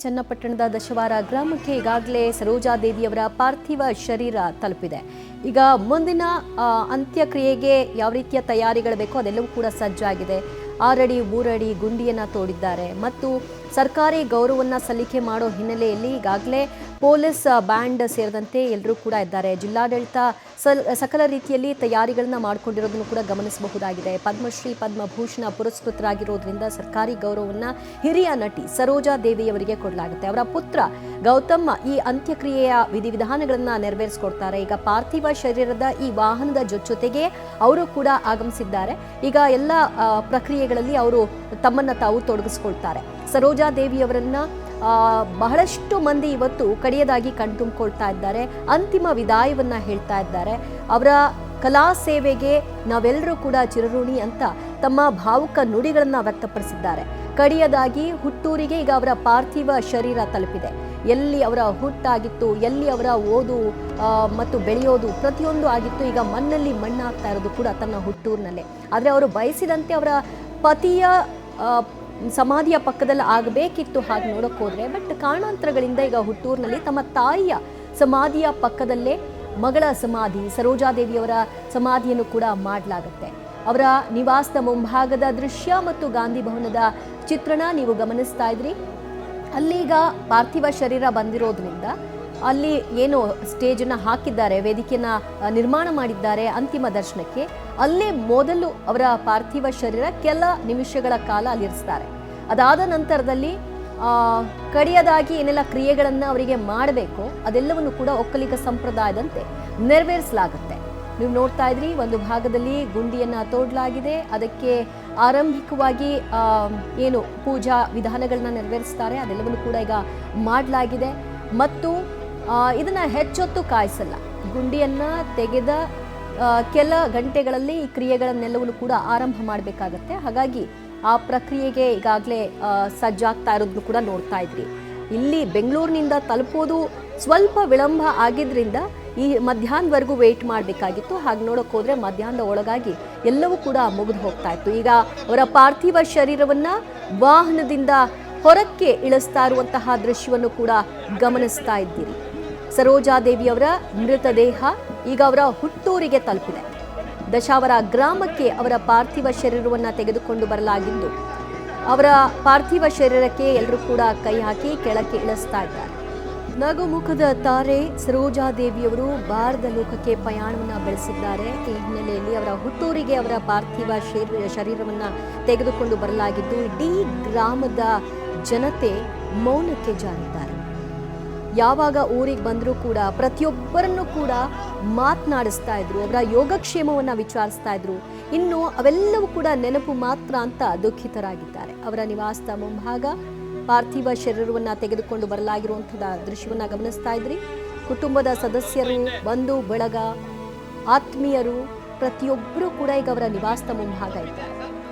ಚನ್ನಪಟ್ಟಣದ ದಶವಾರ ಗ್ರಾಮಕ್ಕೆ ಈಗಾಗಲೇ ಸರೋಜಾದೇವಿಯವರ ಪಾರ್ಥಿವ ಶರೀರ ತಲುಪಿದೆ. ಈಗ ಮುಂದಿನ ಅಂತ್ಯಕ್ರಿಯೆಗೆ ಯಾವ ರೀತಿಯ ತಯಾರಿಗಳು ಬೇಕೋ ಅದೆಲ್ಲವೂ ಕೂಡ ಸಜ್ಜಾಗಿದೆ. 6 ಅಡಿ 3 ಅಡಿ ಗುಂಡಿಯನ್ನು ತೋಡಿದ್ದಾರೆ ಮತ್ತು ಸರ್ಕಾರಿ ಗೌರವವನ್ನು ಸಲ್ಲಿಕೆ ಮಾಡೋ ಹಿನ್ನೆಲೆಯಲ್ಲಿ ಈಗಾಗಲೇ ಪೊಲೀಸ್ ಬ್ಯಾಂಡ್ ಸೇರಿದಂತೆ ಎಲ್ಲರೂ ಕೂಡ ಇದ್ದಾರೆ. ಜಿಲ್ಲಾಡಳಿತ ಸಕಲ ರೀತಿಯಲ್ಲಿ ತಯಾರಿಗಳನ್ನು ಮಾಡಿಕೊಂಡಿರೋದನ್ನು ಕೂಡ ಗಮನಿಸಬಹುದಾಗಿದೆ. ಪದ್ಮಶ್ರೀ ಪದ್ಮಭೂಷಣ ಪುರಸ್ಕೃತರಾಗಿರೋದ್ರಿಂದ ಸರ್ಕಾರಿ ಗೌರವವನ್ನು ಹಿರಿಯ ನಟಿ ಸರೋಜಾದೇವಿಯವರಿಗೆ ಕೊಡಲಾಗುತ್ತೆ. ಅವರ ಪುತ್ರ ಗೌತಮ್ ಈ ಅಂತ್ಯಕ್ರಿಯೆಯ ವಿಧಿವಿಧಾನಗಳನ್ನು ನೆರವೇರಿಸಿಕೊಡ್ತಾರೆ. ಈಗ ಪಾರ್ಥಿವ ಶರೀರದ ಈ ವಾಹನದ ಜೊತೆಗೆ ಅವರು ಕೂಡ ಆಗಮಿಸಿದ್ದಾರೆ. ಈಗ ಎಲ್ಲ ಪ್ರಕ್ರಿಯೆಗಳಲ್ಲಿ ಅವರು ತಮ್ಮನ್ನು ತಾವು ತೊಡಗಿಸ್ಕೊಳ್ತಾರೆ. ಸರೋಜಾದೇವಿಯವರನ್ನ ಬಹಳಷ್ಟು ಮಂದಿ ಇವತ್ತು ಕಡೆಯದಾಗಿ ಕಣ್ತುಂಬಿಕೊಳ್ತಾ ಇದ್ದಾರೆ. ಅಂತಿಮ ವಿದಾಯವನ್ನ ಹೇಳ್ತಾ ಇದ್ದಾರೆ. ಅವರ ಕಲಾ ಸೇವೆಗೆ ನಾವೆಲ್ಲರೂ ಕೂಡ ಚಿರಋಣಿ ಅಂತ ತಮ್ಮ ಭಾವುಕ ನುಡಿಗಳನ್ನ ವ್ಯಕ್ತಪಡಿಸಿದ್ದಾರೆ. ಕಡೆಯದಾಗಿ ಹುಟ್ಟೂರಿಗೆ ಈಗ ಅವರ ಪಾರ್ಥಿವ ಶರೀರ ತಲುಪಿದೆ. ಎಲ್ಲಿ ಅವರ ಹುಟ್ಟಾಗಿತ್ತು, ಎಲ್ಲಿ ಅವರ ಓದು ಮತ್ತು ಬೆಳೆಯೋದು ಪ್ರತಿಯೊಂದು ಆಗಿತ್ತು, ಈಗ ಮಣ್ಣಲ್ಲಿ ಮಣ್ಣಾಗ್ತಾ ಇರೋದು ಕೂಡ ತನ್ನ ಹುಟ್ಟೂರಿನಲ್ಲೇ. ಆದರೆ ಅವರು ಬಯಸಿದಂತೆ ಅವರ ಪತಿಯ ಸಮಾಧಿಯ ಪಕ್ಕದಲ್ಲಿ ಆಗಬೇಕಿತ್ತು ಹಾಗೆ ನೋಡೋಕೆ ಹೋದ್ರೆ, ಬಟ್ ಕಾರಣಾಂತರಗಳಿಂದ ಈಗ ಹುಟ್ಟೂರಿನಲ್ಲಿ ತಮ್ಮ ತಾಯಿಯ ಸಮಾಧಿಯ ಪಕ್ಕದಲ್ಲೇ ಮಗಳ ಸಮಾಧಿ ಸರೋಜಾದೇವಿಯವರ ಸಮಾಧಿಯನ್ನು ಕೂಡ ಮಾಡಲಾಗುತ್ತೆ. ಅವರ ನಿವಾಸದ ಮುಂಭಾಗದ ದೃಶ್ಯ ಮತ್ತು ಗಾಂಧಿ ಭವನದ ಚಿತ್ರಣ ನೀವು ಗಮನಿಸ್ತಾ ಇದ್ರಿ. ಅಲ್ಲೀಗ ಪಾರ್ಥಿವ ಶರೀರ ಬಂದಿರೋದ್ರಿಂದ ಅಲ್ಲಿ ಏನು ಸ್ಟೇಜನ್ನು ಹಾಕಿದ್ದಾರೆ, ವೇದಿಕೆಯನ್ನು ನಿರ್ಮಾಣ ಮಾಡಿದ್ದಾರೆ ಅಂತಿಮ ದರ್ಶನಕ್ಕೆ. ಅಲ್ಲೇ ಮೊದಲು ಅವರ ಪಾರ್ಥಿವ ಶರೀರ ಕೆಲ ನಿಮಿಷಗಳ ಕಾಲ ಅಲ್ಲಿರಿಸ್ತಾರೆ. ಅದಾದ ನಂತರದಲ್ಲಿ ಕಡೆಯದಾಗಿ ಏನೆಲ್ಲ ಕ್ರಿಯೆಗಳನ್ನು ಅವರಿಗೆ ಮಾಡಬೇಕು ಅದೆಲ್ಲವನ್ನು ಕೂಡ ಒಕ್ಕಲಿಗ ಸಂಪ್ರದಾಯದಂತೆ ನೆರವೇರಿಸಲಾಗುತ್ತೆ. ನೀವು ನೋಡ್ತಾ ಇದ್ರಿ, ಒಂದು ಭಾಗದಲ್ಲಿ ಗುಂಡಿಯನ್ನು ತೋಡಲಾಗಿದೆ. ಅದಕ್ಕೆ ಆರಂಭಿಕವಾಗಿ ಏನು ಪೂಜಾ ವಿಧಾನಗಳನ್ನ ನೆರವೇರಿಸ್ತಾರೆ ಅದೆಲ್ಲವನ್ನು ಕೂಡ ಈಗ ಮಾಡಲಾಗಿದೆ. ಮತ್ತು ಇದನ್ನ ಹೆಚ್ಚೊತ್ತು ಕಾಯಿಸಲ್ಲ. ಗುಂಡಿಯನ್ನ ತೆಗೆದ ಕೆಲ ಗಂಟೆಗಳಲ್ಲಿ ಈ ಕ್ರಿಯೆಗಳನ್ನೆಲ್ಲವನ್ನು ಕೂಡ ಆರಂಭ ಮಾಡಬೇಕಾಗತ್ತೆ. ಹಾಗಾಗಿ ಆ ಪ್ರಕ್ರಿಯೆಗೆ ಈಗಾಗಲೇ ಸಜ್ಜಾಗ್ತಾ ಇರೋದನ್ನು ಕೂಡ ನೋಡ್ತಾ ಇದ್ರಿ. ಇಲ್ಲಿ ಬೆಂಗಳೂರಿನಿಂದ ತಲುಪೋದು ಸ್ವಲ್ಪ ವಿಳಂಬ ಆಗಿದ್ರಿಂದ ಈ ಮಧ್ಯಾಹ್ನದವರೆಗೂ ವೇಟ್ ಮಾಡಬೇಕಾಗಿತ್ತು. ಹಾಗೆ ನೋಡೋಕೆ ಹೋದ್ರೆ ಮಧ್ಯಾಹ್ನದ ಒಳಗಾಗಿ ಎಲ್ಲವೂ ಕೂಡ ಮುಗಿದು ಹೋಗ್ತಾ ಇತ್ತು. ಈಗ ಅವರ ಪಾರ್ಥಿವ ಶರೀರವನ್ನ ವಾಹನದಿಂದ ಹೊರಕ್ಕೆ ಇಳಿಸ್ತಾ ಇರುವಂತಹ ದೃಶ್ಯವನ್ನು ಕೂಡ ಗಮನಿಸ್ತಾ ಇದ್ದೀರಿ. ಸರೋಜಾದೇವಿಯವರ ಮೃತದೇಹ ಈಗ ಅವರ ಹುಟ್ಟೂರಿಗೆ ತಲುಪಿದೆ. ದಶಾವರ ಗ್ರಾಮಕ್ಕೆ ಅವರ ಪಾರ್ಥಿವ ಶರೀರವನ್ನು ತೆಗೆದುಕೊಂಡು ಬರಲಾಗಿದ್ದು, ಅವರ ಪಾರ್ಥಿವ ಶರೀರಕ್ಕೆ ಎಲ್ಲರೂ ಕೂಡ ಕೈ ಹಾಕಿ ಕೆಳಕ್ಕೆ ಇಳಿಸ್ತಾ ಇದ್ದಾರೆ. ನಗುಮುಖದ ತಾರೆ ಸರೋಜಾದೇವಿಯವರು ಭಾರತ ಲೋಕಕ್ಕೆ ಪಯಣವನ್ನು ಬೆಳೆಸಿದ್ದಾರೆ. ಈ ಹಿನ್ನೆಲೆಯಲ್ಲಿ ಅವರ ಹುಟ್ಟೂರಿಗೆ ಅವರ ಪಾರ್ಥಿವ ಶರೀರವನ್ನು ತೆಗೆದುಕೊಂಡು ಬರಲಾಗಿದ್ದು, ಇಡೀ ಗ್ರಾಮದ ಜನತೆ ಮೌನಕ್ಕೆ ಜಾರಿದ್ದಾರೆ. ಯಾವಾಗ ಊರಿಗೆ ಬಂದರೂ ಕೂಡ ಪ್ರತಿಯೊಬ್ಬರನ್ನು ಕೂಡ ಮಾತನಾಡಿಸ್ತಾ ಇದ್ರು, ಅವರ ಯೋಗಕ್ಷೇಮವನ್ನು ವಿಚಾರಿಸ್ತಾ ಇದ್ರು. ಇನ್ನು ಅವೆಲ್ಲವೂ ಕೂಡ ನೆನಪು ಮಾತ್ರ ಅಂತ ದುಃಖಿತರಾಗಿದ್ದಾರೆ. ಅವರ ನಿವಾಸದ ಮುಂಭಾಗ ಪಾರ್ಥಿವ ಶರೀರವನ್ನು ತೆಗೆದುಕೊಂಡು ಬರಲಾಗಿರುವಂಥದ್ದು ದೃಶ್ಯವನ್ನು ಗಮನಿಸ್ತಾ ಇದ್ರಿ. ಕುಟುಂಬದ ಸದಸ್ಯರು, ಬಂಧು ಬಳಗ, ಆತ್ಮೀಯರು ಪ್ರತಿಯೊಬ್ಬರೂ ಕೂಡ ಈಗ ಅವರ ನಿವಾಸದ ಮುಂಭಾಗ ಇದ್ದಾರೆ.